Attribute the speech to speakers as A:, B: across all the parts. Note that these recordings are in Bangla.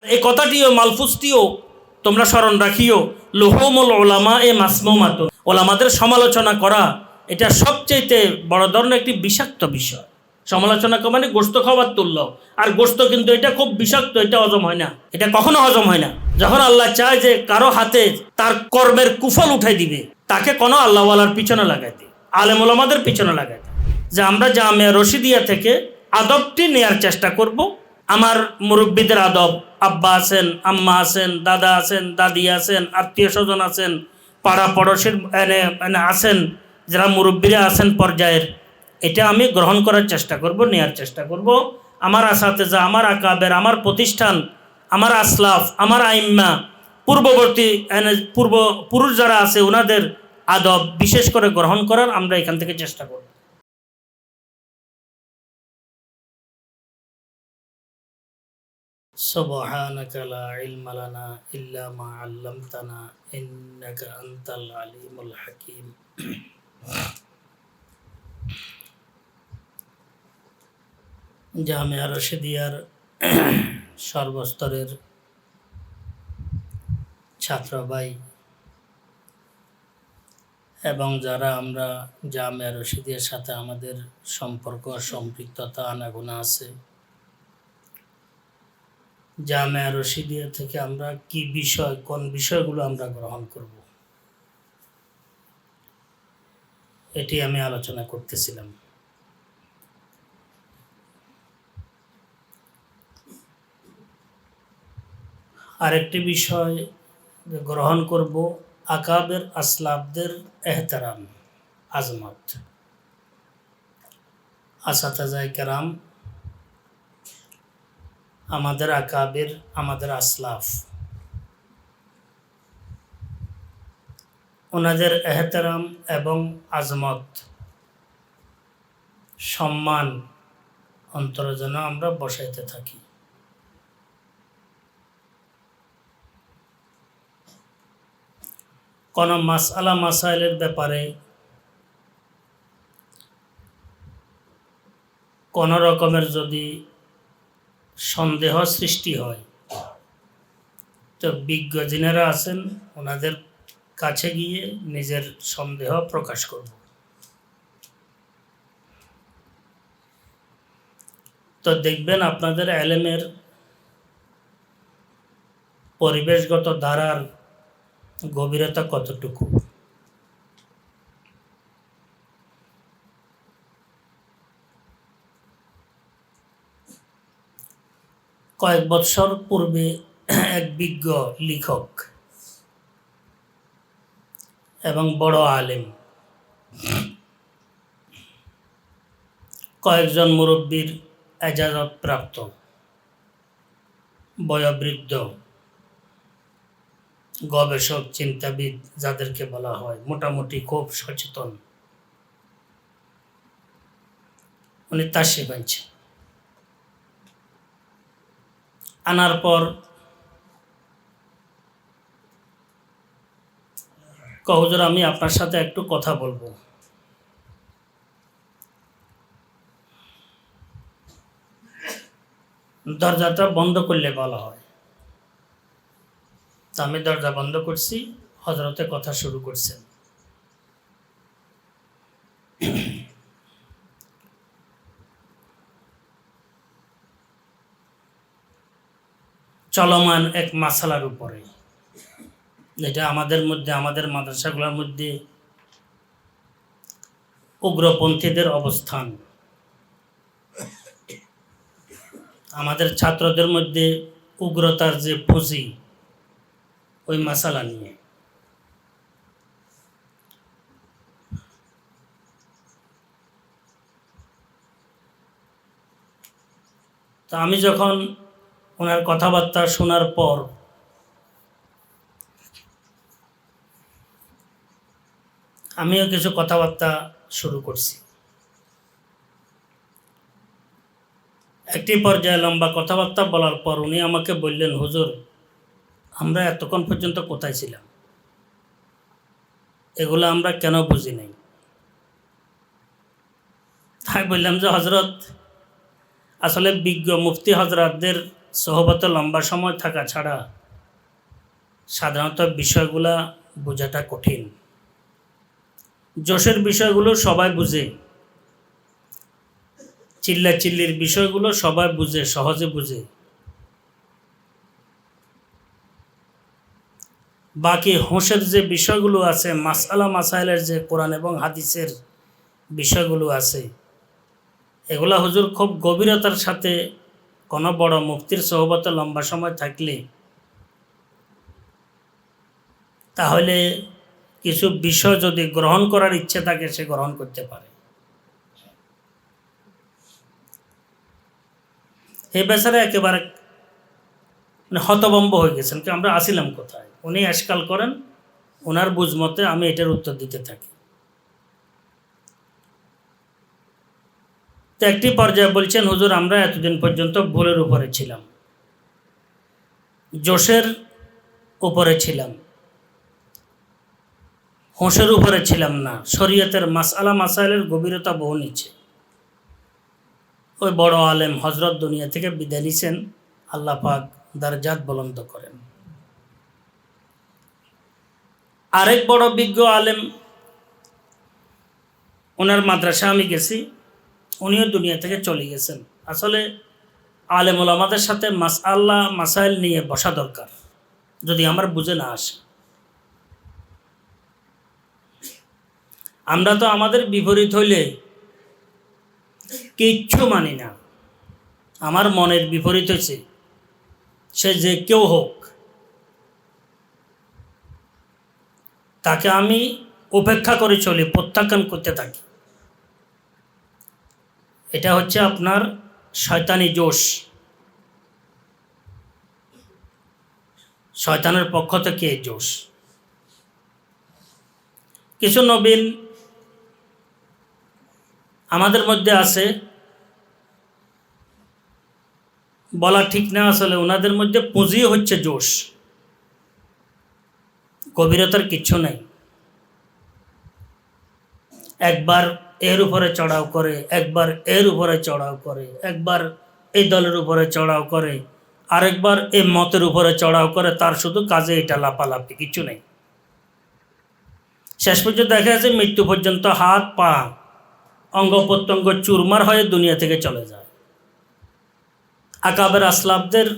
A: এই কথাটিও মালফুজটিও তোমরা স্মরণ রাখিও, লুহুমুল উলামা এ মাসমুমাতুন, ওলামাদের সমালোচনা করা এটা সবচেয়ে বড় ধরনের একটি বিষাক্ত বিষয়। সমালোচনা মানে গোস্ত খাবার তুল্য, আর গোস্ত কিন্তু এটা খুব বিষাক্ত, এটা হজম হয় না, এটা কখনো হজম হয় না। যখন আল্লাহ চায় যে কারো হাতে তার কর্মের কুফল উঠাই দিবে, তাকে কোনো আল্লাহওয়ালার পিছনে লাগাই দিবে, আলেম ওলামাদের পিছনে লাগাই দিবে। যে আমরা জামিয়া রশিদিয়া থেকে আদবটি নেয়ার চেষ্টা করব। আমার মুরব্বীদের আদব, আব্বা আছেন, আম্মা আছেন, দাদা আছেন, দাদি আছেন, আত্মীয় স্বজন আছেন, পাড়া পড়োশির আছেন, যারা মুরব্বীরা আছেন পর্যায়ের, এটা আমি গ্রহণ করার চেষ্টা করব, নেয়ার চেষ্টা করব। আমার আসাতেজা, আমার আকাবের, আমার প্রতিষ্ঠান, আমার আসলাফ, আমার আইম্মা, পূর্ববর্তী পুরুষ যারা আছে ওনাদের আদব বিশেষ করে গ্রহণ করার আমরা এখান থেকে চেষ্টা করব। সুবহানাকা লা ইলমা লানা ইল্লা মা আল্লামতানা ইন্নাকা আনতাল আলিমুল হাকিম। জামিয়া রশিদিয়ার সর্বস্তরের ছাত্র ভাই এবং যারা আমরা জামিয়া রশিদিয়ার সাথে আমাদের সম্পর্ক সম্পৃক্ততা আনাগোনা আছে, জামিয়া রশিদিয়া থেকে আমরা কি বিষয়, কোন বিষয়গুলো আমরা গ্রহণ করব, এটি আমি আলোচনা করতেছিলাম। আরেকটি বিষয় গ্রহণ করব, আকাবের আসলাফদের এহতারাম, আজমত, আসাতাজায়ে কেরাম, আমাদের আকাবের, আমাদের আসলাফ, ওনাদের এহতারাম এবং আজমত, সম্মান অন্তরে যেন আমরা বসাইতে থাকি। কোনো মাসআলা মাসাইলের ব্যাপারে কোনো রকমের যদি সন্দেহ সৃষ্টি হয়, তো বিজ্ঞ যিনারা আছেন ওনাদের কাছে গিয়ে নিজের সন্দেহ প্রকাশ করব। তো দেখবেন আপনাদের এলেমের পরিবেশগত ধারার গভীরতা কতটুকু। কয়েক বছর পূর্বে এক বিজ্ঞ লেখক এবং বড় আলেম কয়েকজন মুরব্বীর এজাজত প্রাপ্ত বয়োবৃদ্ধ গবেষক, চিন্তাবিদ যাদেরকে বলা হয়, মোটামুটি খুব সচেতন, উনি তাশরিফ আনছেন। আনার পর হুজুর আমি আপনার সাথে একটু কথা বলবো। দরজাটা বন্ধ করলে বলা হয়, তা আমি দরজা বন্ধ করছি, হযরতে কথা শুরু করছেন। চলমান এক মাসালার উপরে, যেটা আমাদের মধ্যে, আমাদের মাদ্রাসাগুলোর মধ্যে উগ্রপন্থীদের অবস্থান, আমাদের ছাত্রদের মধ্যে উগ্রতার যে পুঁজি, ওই মাসালা নিয়ে। তো আমি যখন ওনার কথাবার্তা শোনার পর আমিও কিছু কথাবার্তা শুরু করছি। একটি পর্যায়ে লম্বা কথাবার্তা বলার পর উনি আমাকে বললেন, হুজুর আমরা এতক্ষণ পর্যন্ত কোথায় ছিলাম, এগুলো আমরা কেন বুঝি নাই? তাই বললাম যে হজরত, আসলে বিজ্ঞ মুফতি হজরতদের সোহবতে লম্বা সময় থাকা ছাড়া সাধারণত বিষয়গুলা বোঝাটা কঠিন। জোশের বিষয়গুলো সবাই বুঝে, চিল্লাচিল্লির বিষয়গুলো সবাই বুঝে, সহজে বুঝে। বাকি হোশের যে বিষয়গুলো আছে, মাসআলা মাসাইলের যে কোরআন এবং হাদিসের বিষয়গুলো আছে, এগুলা হুজুর খুব গভীরতার সাথে কোনো বড় মুফতির সোহবতে লম্বা সময় থাকলে তাহলে কিছু বিষয় যদি গ্রহণ করার ইচ্ছে থাকে সে গ্রহণ করতে পারে। এই বেচারা একেবারে হতভম্ব হয়ে গেছেন কি আমরা আসিলাম কোথায়। উনি আশকাল করেন, ওনার বুঝ মতে আমি এটার উত্তর দিতে থাকি। তো একটি পর্যায়ে বলছেন, হুজুর আমরা এতদিন পর্যন্ত ভুলের উপরে ছিলাম, জোশের উপরে ছিলাম, হোশের উপরে ছিলাম না। শরীয়তের মাসআলা মাসাইলের গভীরতা বহু নিচে। ওই বড় আলেম হজরত দুনিয়া থেকে বিদায় নিছেন, আল্লাহ পাক দরজাত বুলন্দ করেন। আরেক বড় বিজ্ঞ আলেম, ওনার মাদ্রাসা আমি গেছি, উনিও দুনিয়া থেকে চলে গেছেন। আসলে আলেম ওলামাদের সাথে মাসআলা মাসাইল নিয়ে বসা দরকার, যদি আমার বুঝে না আসে। আমরা তো আমাদের বিপরীত হইলে কিচ্ছু মানি না। আমার মনের বিপরীত হয়েছে, সে যে কেউ হোক, তাকে আমি উপেক্ষা করে চলি, প্রত্যাখ্যান করতে থাকি। এটা হচ্ছে আপনার শয়তানি জোশ, শয়তানের পক্ষ থেকে এই জোশ। কিছু নবীন আমাদের মধ্যে আছে, বলা ঠিক না, আসলে ওনাদের মধ্যে পুঁজি হচ্ছে জোশ, গভীরতার কিচ্ছু নাই। একবার এর উপরে চড়াও করে, একবার এর উপরে চড়াও করে, একবার এই দলের উপরে চড়াও করে, আরেকবার এই মতের উপরে চড়াও করে। তার শুধু কাজে এটা লাপালাপি, কিছু নেই। শেষ পর্যন্ত দেখা যাচ্ছে মৃত্যু পর্যন্ত হাত পা অঙ্গ প্রত্যঙ্গ চুরমার হয়ে দুনিয়া থেকে চলে যায়। আকাবের আসলাফদের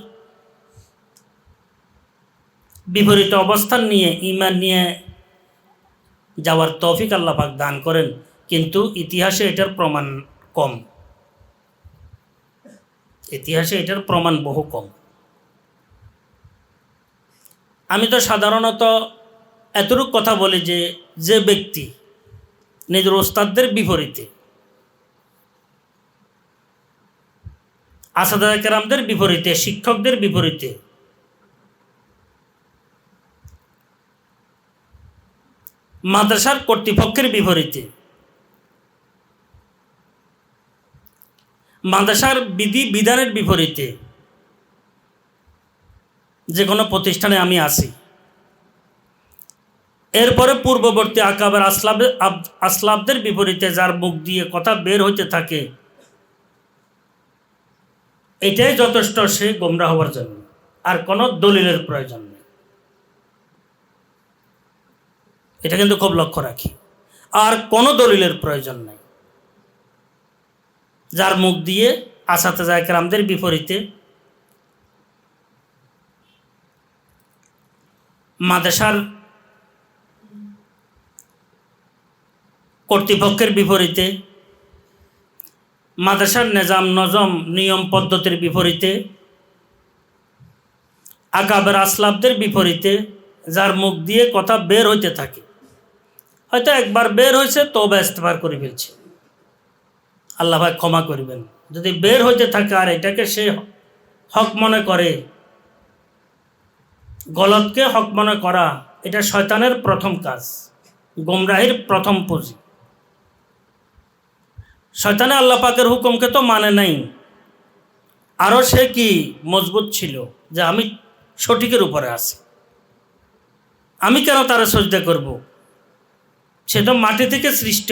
A: বিপরীত অবস্থান নিয়ে, ঈমান নিয়ে যাওয়ার তৌফিক আল্লাহ পাক দান করেন, কিন্তু ইতিহাসে এটার প্রমাণ কম। ইতিহাসে এটার প্রমাণ বহু কম। আমি তো সাধারণত এতটুকু কথা বলি যে, যে ব্যক্তি নিজের ওস্তাদদের বিপরীতে, আসাদায়ে কেরামদের বিপরীতে, শিক্ষকদের বিপরীতে মাদ্রাসার কর্তৃপক্ষের বিপরীতে, মাদ্রাসার বিধি বিধানের বিপরীতে যে কোনো প্রতিষ্ঠানে আমি আসি, এরপরে পূর্ববর্তী আকাবের আসলাফদের বিপরীতে যার মুখ দিয়ে কথা বের হইতে থাকে, এটাই যথেষ্ট সে গোমরাহ হওয়ার জন্য, আর কোনো দলিলের প্রয়োজন নেই। এটা কিন্তু খুব লক্ষ্য রাখি, আর কোনো দলিলের প্রয়োজন নেই। যার মুখ দিয়ে আসাদায়ে কেরামদের বিপরীতে, মাদ্রাসার কর্তৃপক্ষের বিপরীতে, মাদ্রাসার নিজাম নজম নিয়ম পদ্ধতির বিপরীতে, আকাবের আসলাফদের বিপরীতে যার মুখ দিয়ে কথা বের হইতে থাকে, হয়তো একবার বের হয়েছে তওবা ইস্তেগফার করে ফেলছে, আল্লাহ ভাই ক্ষমা করবেন। যদি বের হইতে থাকে আর এটাকে সে হক মনে করে, গলতকে হক মনে করা, এটা শয়তানের প্রথম কাজ, গোমরাহির প্রথম পুঁজি। শয়তানে আল্লাহ পাকের হুকুমকে তো মানে নাই, আরও সে কি মজবুত ছিল যে আমি সঠিকের উপরে আছি, আমি কেন তারা সজদা করব? সে তো মাটি থেকে সৃষ্ট,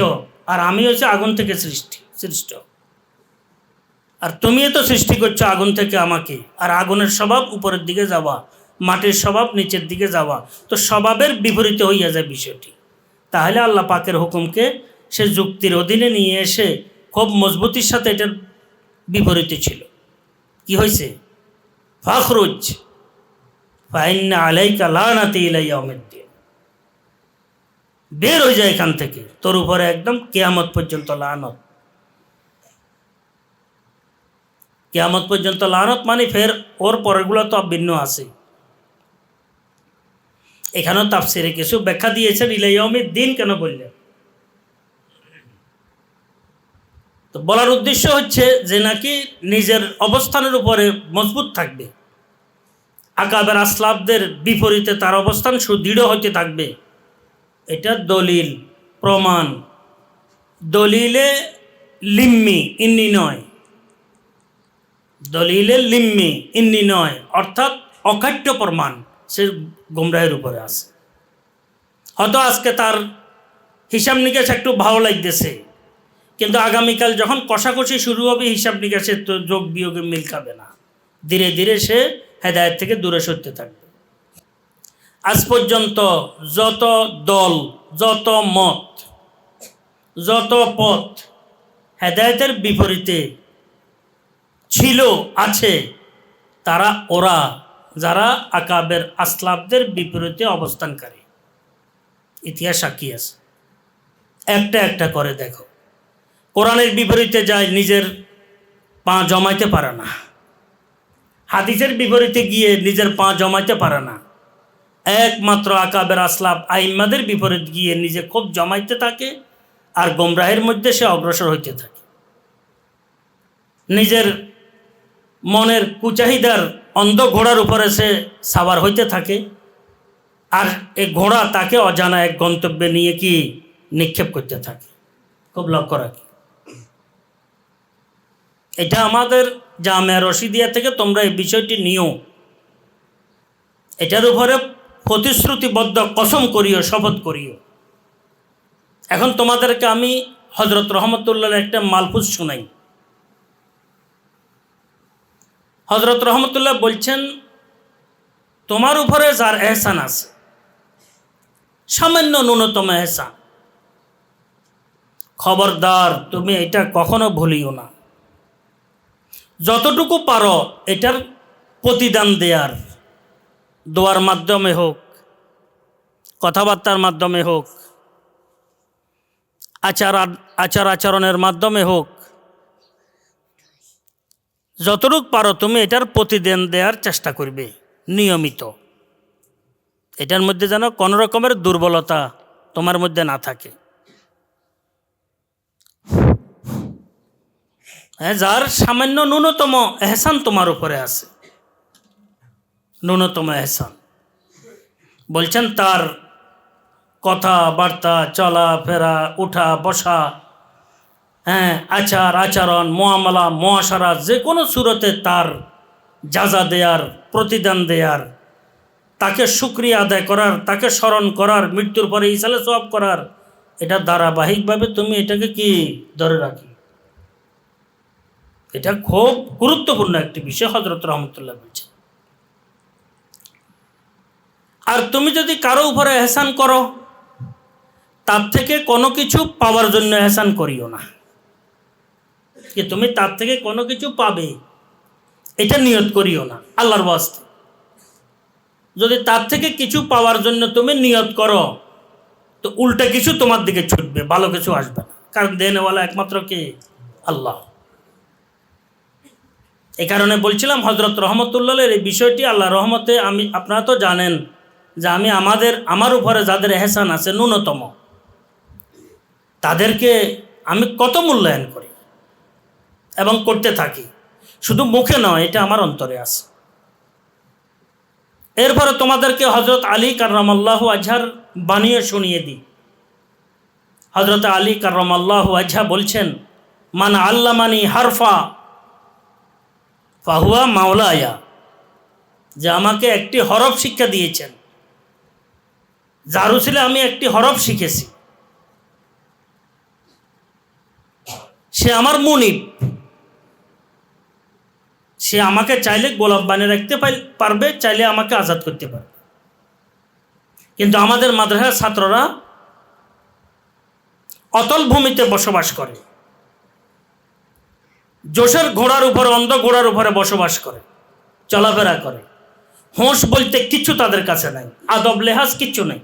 A: আর আমি হচ্ছে আগুন থেকে সৃষ্ট। আর তুমি তো সৃষ্টি করছো আগুন থেকে আমাকে, আর আগুনের স্বভাব উপরের দিকে যাওয়া, মাটির স্বভাব নিচের দিকে যাওয়া, তো স্বভাবের বিপরীতে হইয়া যায় বিষয়টি। তাহলে আল্লাহ পাকের হুকুমকে সে যুক্তির অধীনে নিয়ে এসে খুব মজবুতির সাথে এটার বিপরীতে ছিল। কি হয়েছে? ফাখরুজ ফাইন্না আলাইকা লানাতি ইলা ইয়াউমিদ্দিন, বের হয়ে যায় এখান থেকে, তোর উপরে একদম কিয়ামত পর্যন্ত লানত। কিয়ামত পর্যন্ত লানত মানে ফের ওর পরেরগুলো তো ভিন্ন আছে। এখানেও তাফসিরে কিছু ব্যাখ্যা দিয়েছেন ইলা ইয়াউমিদ্দিন কেন বললেন। তো বলার উদ্দেশ্য হচ্ছে যে নাকি নিজের অবস্থানের উপরে মজবুত থাকবে, আকাবের আসলাফদের বিপরীতে তার অবস্থান সুদৃঢ় হতে থাকবে। এটা দলিল প্রমাণ, দলিলে লিম্মি ইন্নি নয়, দলিলে লিম্মি ইন্নি নয়, অর্থাৎ অকাট্য প্রমাণ সে গুমরাহের উপরে আছে। হয়তো আজকে তার হিসাব নিকাশ একটু ভালো লাগতেছে, কিন্তু আগামীকাল যখন কষাকষি শুরু হবে হিসাব নিকাশের তো যোগ বিয়োগে মিল খাবে না, ধীরে ধীরে সে হেদায়েত থেকে দূরে সরতে থাকবে। আজ পর্যন্ত যত দল, যত মত, যত পথ হেদায়েতের বিপরীতে ছিল আছে, তারা ওরা যারা আকাবের আসলাফদের বিপরীতে অবস্থানকারী। ইতিহাস সাক্ষী আছে, একটা একটা করে দেখো। কোরআনের বিপরীতে যায়, নিজের পা জমাইতে পারে না। হাদিসের বিপরীতে গিয়ে নিজের পা জমাইতে পারে না। একমাত্র আকাবের আসলাফ আইম্মাদের বিপরীত গিয়ে নিজে খুব জমাইতে থাকে, আর গোমরাহের মধ্যে সে অগ্রসর হইতে থাকে। নিজের মনের কুচাহিদার অন্ধ ঘোড়ার উপরে সে সাওয়ার হইতে থাকে, আর এই ঘোড়া তাকে অজানা এক গন্তব্যে নিয়ে কি নিক্ষেপ করতে থাকে। খুব লক্ষ্য রাখি, এটা আমাদের জামিয়া রশিদিয়া থেকে তোমরা এই বিষয়টি নিও, এটার উপরে প্রতিশ্রুতিবদ্ধ কসম করিও, শপথ করিও। এখন তোমাদেরকে আমি হজরত রহমতুল্লাহ একটা মালফুজ শুনাই। হজরত রহমতুল্লাহ বলছেন, তোমার উপরে যার এহসান আছে, সামান্য ন্যূনতম এহসান, খবরদার তুমি এটা কখনো ভুলিও না। যতটুকু পারো এটার প্রতিদান দেয়ার, দোয়ার মাধ্যমে হোক, কথাবার্তার মাধ্যমে হোক, আচরণের মাধ্যমে হোক, যতটুকু পারো তুমি এটার প্রতিদান দেওয়ার চেষ্টা করবে নিয়মিত। এটার মধ্যে যেন কোনো রকমের দুর্বলতা তোমার মধ্যে না থাকে। হ্যাঁ, যার সামান্য ন্যূনতম এহসান তোমার উপরে আছে, ন্যূনতম এহসান, বলছেন তার কথাবার্তা, চলাফেরা, উঠা বসা, হ্যাঁ, আচরণ, মুআমালা, মুআশারা, যে কোনো সুরতে তার যাজা দেয়ার, প্রতিদান দেয়ার, তাকে শুকরিয়া আদায় করার, তাকে স্মরণ করার, মৃত্যুর পরে ইসালে সওয়াব করার, এটা ধারাবাহিকভাবে তুমি এটাকে কি ধরে রাখি। এটা খুব গুরুত্বপূর্ণ একটি বিষয় হযরত রহমতুল্লাহ বলছেন। আর তুমি যদি কারো উপরে এহসান করো, তার থেকে কোনো কিছু পাওয়ার জন্য এহসান করিও না, যে তুমি তার থেকে কোনো কিছু পাবে এটা নিয়ত করিও না আল্লাহর ওয়াস্তে। যদি তার থেকে কিছু পাওয়ার জন্য তুমি নিয়ত করো, তো উল্টা কিছু তোমার দিকে ছুটবে, ভালো কিছু আসবে না, কারণ দেনেওয়ালা একমাত্র কে? আল্লাহ। এই কারণে বলছিলাম হযরত রহমতুল্লাহের এই বিষয়টি আল্লাহর রহমতে আপনারা তো জানেন যে আমার উপরে যাদের এহসান আছে ন্যূনতম, তাদেরকে আমি কত মূল্যায়ন করি এবং করতে থাকি, শুধু মুখে নয়, এটা আমার অন্তরে আছে। এরপরে তোমাদেরকে হযরত আলী কাররামাল্লাহু ওয়াজহার বানিয়ে শুনিয়ে দিই। হযরত আলী কাররামাল্লাহু ওয়াজহা বলছেন, মান আল্লামানি হারফা ফাহুয়া মাওলায়া, যে আমাকে একটি হরফ শিক্ষা দিয়েছেন, যার উসিলে আমি একটি হরফ শিখেছি, সে আমার মুনিব। সে আমাকে চাইলে গোলাম বানিয়ে রাখতে পারবে, চাইলে আমাকে আজাদ করতে পারবে। কিন্তু আমাদের মাদ্রাসার ছাত্ররা অতল ভূমিতে বসবাস করে, জোশের ঘোড়ার উপরে, অন্ধ ঘোড়ার উপরে বসবাস করে, চলাফেরা করে। হোঁশ বলতে কিচ্ছু তাদের কাছে নাই, আদব লেহাজ কিচ্ছু নেই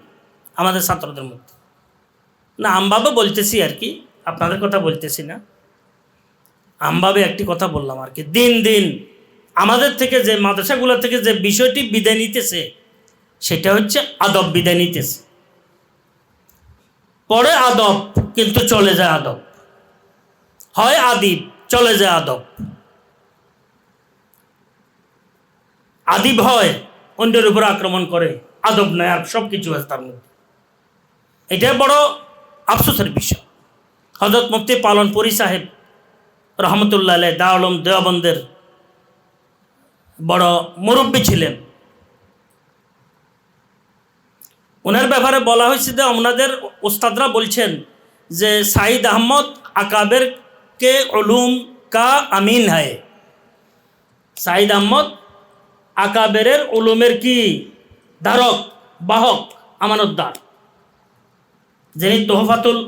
A: আমাদের ছাত্রদের মধ্যে। না, আমভাবে বলতেছি আর কি, আপনাদের কথা বলতেছি না, আমভাবে একটি কথা বললাম আর কি। দিন দিন আমাদের থেকে যে মাদ্রাসাগুলো থেকে যে বিষয়টি বিদায় নিতেছে, সেটা হচ্ছে আদব বিদায় নিতেছে। পরে আদব, কিন্তু চলে যায় আদব। হয় আদিব, চলে যায় আদব। আদিব হয়, অন্যের উপর আক্রমণ করে, আদব নয়, আর সব কিছু আছে তার মধ্যে। এটা বড় আফসোসের বিষয়। হযরত মুফতি পালনপুরি সাহেব রহমতুল্লাহ আলাইহ দারুল উলুম দেওবন্দের বড় মুরব্বী ছিলেন। ওনার ব্যাপারে বলা হয়েছে যে ওনাদের ওস্তাদরা বলছেন যে সাঈদ আহমদ আকাবের কে উলুম কা আমিন হয়। সাঈদ আহমদ আকাবেরের উলুমের কি ধারক, বাহক, আমানতদার। যিনি তোহফাতুল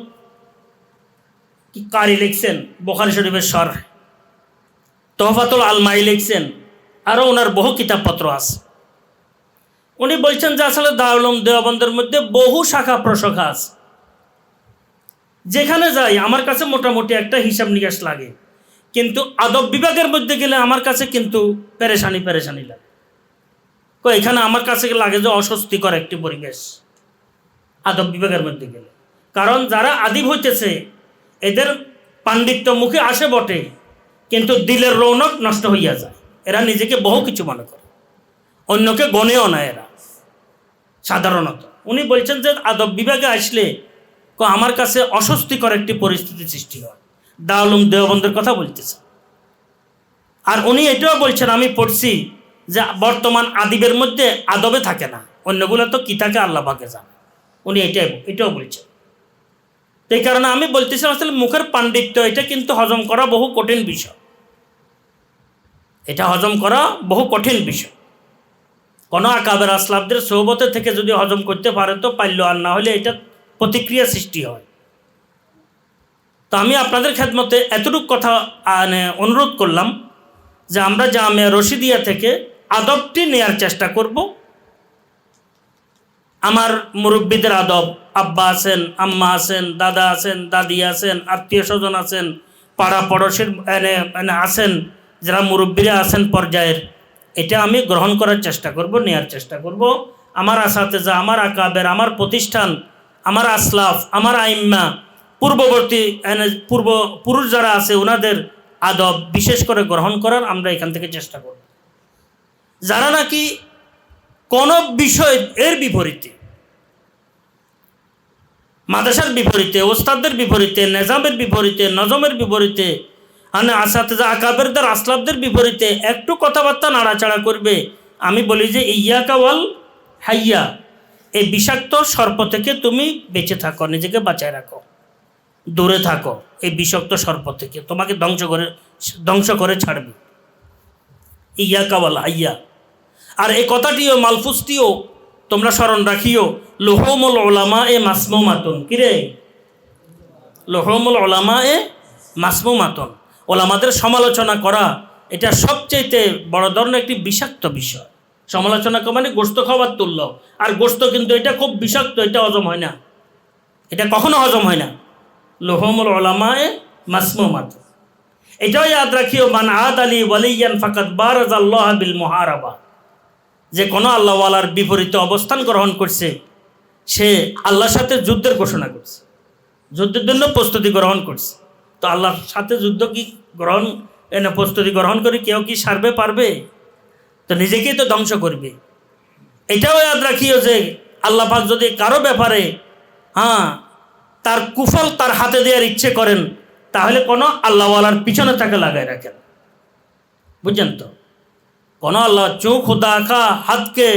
A: কারি লিখছেন, বুখারী শরীফের শরহ, তোহফাতুল আলমাই লিখছেন, আরও ওনার বহু কিতাবপত্র আছে। উনি বলছেন যে আসলে দারুল উলুম দেওবন্দের মধ্যে বহু শাখা প্রশাখা আছে। যেখানে যাই আমার কাছে মোটামুটি একটা হিসাব নিকাশ লাগে, কিন্তু আদব বিভাগের মধ্যে গেলে আমার কাছে কিন্তু পেরেশানি লাগে। এখানে আমার কাছে লাগে যে অস্বস্তিকর একটি পরিবেশ আদব বিভাগের মধ্যে গেলে। কারণ যারা আদিব হইতেছে এদের পাণ্ডিত্য মুখে আসে বটে, কিন্তু দিলের রৌনক নষ্ট হইয়া যায়। এরা নিজেকে বহু কিছু মনে করে, অন্যকে গণেও না এরা সাধারণত। উনি বলছেন যে আদব বিভাগে আসলে আমার কাছে অস্বস্তিকর একটি পরিস্থিতি সৃষ্টি হয়। দারুল উলুম দেওবন্দের কথা বলতেছে। আর উনি এটাও বলছেন, আমি পড়ছি যে বর্তমান আদিবের মধ্যে আদবে থাকে না, অন্যগুলো তো কি থাকে আল্লাহ পাকে যান। উনি এটাও বলছেন। তো এই কারণে আমি বলতেছিলাম আসলে মুখের পাণ্ডিত্য এটা কিন্তু হজম করা বহু কঠিন বিষয়। এটা হজম করা বহু কঠিন বিষয়। কোনো আকাবের আসলাফদের সোহবতে থেকে যদি হজম করতে পারে তো পারল, আর না হলে এটা প্রতিক্রিয়া সৃষ্টি হয়। তো আমি আপনাদের খেদমতে এতটুকু কথা অনুরোধ করলাম যে আমরা জামিয়া রশিদিয়া থেকে আদবটি নেয়ার চেষ্টা করব। আমার মুরব্বীদের আদব, আব্বা আছেন, আম্মা আছেন, দাদা আছেন, দাদি আছেন, আত্মীয় স্বজন আছেন, পাড়া পড়োশের আছেন, যারা মুরব্বীরা আছেন পর্যায়ের, এটা আমি গ্রহণ করার চেষ্টা করব, নেয়ার চেষ্টা করব। আমার আসাতেজা, আমার আকাবের, আমার প্রতিষ্ঠান, আমার আসলাফ, আমার আইম্মা, পূর্ববর্তী পুরুষ যারা আছে ওনাদের আদব বিশেষ করে গ্রহণ করার আমরা এখান থেকে চেষ্টা করব। যারা নাকি কোন বিষয় এর বিপরীতে, মাদ্রাসার বিপরীতে, ওস্তাদদের বিপরীতে, নেজামের বিপরীতে, নজমের বিপরীতে, আসাতেজা আকাবেরদের আসলাফদের বিপরীতে একটু কথাবার্তা নাড়াচাড়া করবে, আমি বলি যে ইয়াকা ওয়াল হাইয়া, এই বিষাক্ত সর্প থেকে তুমি বেঁচে থাকো, নিজেকে বাঁচায় রাখো, দূরে থাকো এই বিষাক্ত সর্প থেকে, তোমাকে ধ্বংস করে ছাড়বে। ইয়াকা ওয়াল হাইয়া। আর এই কথাটিও মালফুজটিও তোমরা স্মরণ রাখিও, লুহুমুল উলামা এ মাসমুমাতুন। কিরে, লুহুমুল উলামা এ মাসমুমাতুন, ওলামাদের সমালোচনা করা এটা সবচেয়ে বড় ধরনের একটি বিষাক্ত বিষয়। সমালোচনা মানে গোস্ত খাওয়ার তুল্য, আর গোস্ত কিন্তু এটা খুব বিষাক্ত, এটা হজম হয় না, এটা কখনো হজম হয় না। লুহুমুল উলামা এ মাসমুমাতুন, এটাও ইয়াদ রাখিও, মান আদ আলী ওয়ালিয়ান ফাকাদ বারাজাল্লাহ বিল মুহারাবা, যে কোনো আল্লাহওয়ালার বিপরীতে অবস্থান গ্রহণ করছে সে আল্লাহর সাথে যুদ্ধের ঘোষণা করছে, যুদ্ধের জন্য প্রস্তুতি গ্রহণ করছে। তো আল্লাহর সাথে যুদ্ধ কি প্রস্তুতি গ্রহণ করে কেউ কি সারবে পারবে? তো নিজেকেই তো ধ্বংস করবে। এটাও ইয়াদ রাখিও যে আল্লাহ পাক যদি কারো ব্যাপারে তার কুফল তার হাতে দেওয়ার ইচ্ছে করেন, তাহলে কোনো আল্লাহওয়ালার পিছনে তাকে লাগায় রাখেন। বুঝছেন তো? কোনো আল্লাহ চোখ খুদা কা হাতকে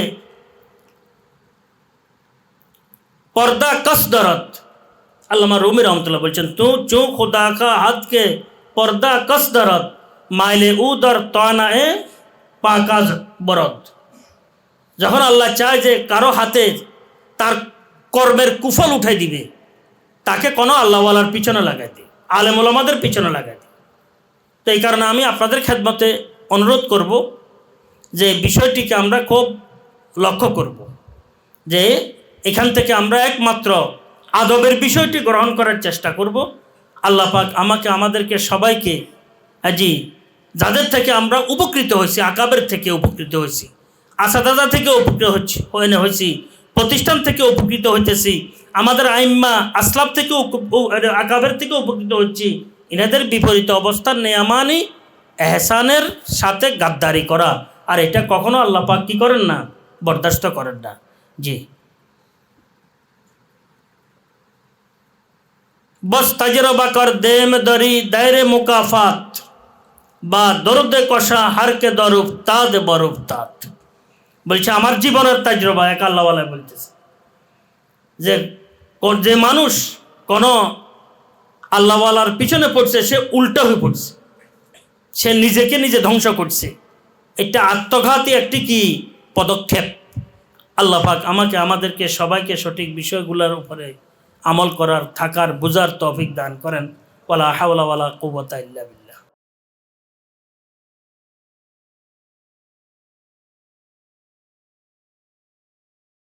A: পর্দা কস দরত, আল্লামা রুমি রহমতুল্লাহ বলছেন, তু চোখ খুদা কা হাতকে পর্দা কস দরত, মাইলে উদর তনায়ে পাকাজ বরদ। যখন আল্লাহ চায় যে কারো হাতে তার কর্মের কুফল উঠাই দিবে, তাকে কোনো আল্লাহওয়ালার পিছনে লাগাই দিই, আলেম ওলামাদের পিছনে লাগাই দিই। তো এই কারণে আমি আপনাদের খেদমতে অনুরোধ করব যে বিষয়টিকে আমরা খুব লক্ষ্য করব, যে এখান থেকে আমরা একমাত্র আদবের বিষয়টি গ্রহণ করার চেষ্টা করব। আল্লাহ পাক আমাকে আমাদেরকে সবাইকে আজি যাদের থেকে আমরা উপকৃত হয়েছি, আকাবের থেকে উপকৃত হয়েছি, আসাদাদা থেকে উপকৃত হয়েছি, প্রতিষ্ঠান থেকে উপকৃত হইতেছি, আমাদের আইম্মা আসলাফ থেকে আকাবের থেকে উপকৃত হচ্ছি, ইনাদের বিপরীত অবস্থান নেয়ামানি এহসানের সাথে গাদ্দারি করা, আর এটা কখনো আল্লাহ পাক কি করেন না, বরদাস্ত করেন না। জি, বস তজরবা কর দেম দরি দায়রে মুকাফাত, বা দরুদে কষা হারকে দরুফ তাদ বরুফ তাদ। বলছে আমার জীবনের তাজরবা, এক আল্লাহওয়ালা বলতেছে যে মানুষ কোনো আল্লাহওয়ালার পিছনে পড়ছে, সে উল্টা হয়ে পড়ছে, সে নিজেকে নিজে ধ্বংস করছে। এটা আত্মঘাতী একটি কি পদক্ষেপ। আল্লাহ পাক আমাকে আমাদেরকে সবাইকে সঠিক বিষয়গুলোর উপরে আমল করার, থাকার, বুঝার তৌফিক দান করেন। ওয়ালা হাওলা ওয়ালা কুওয়াতা ইল্লা বিল্লাহ।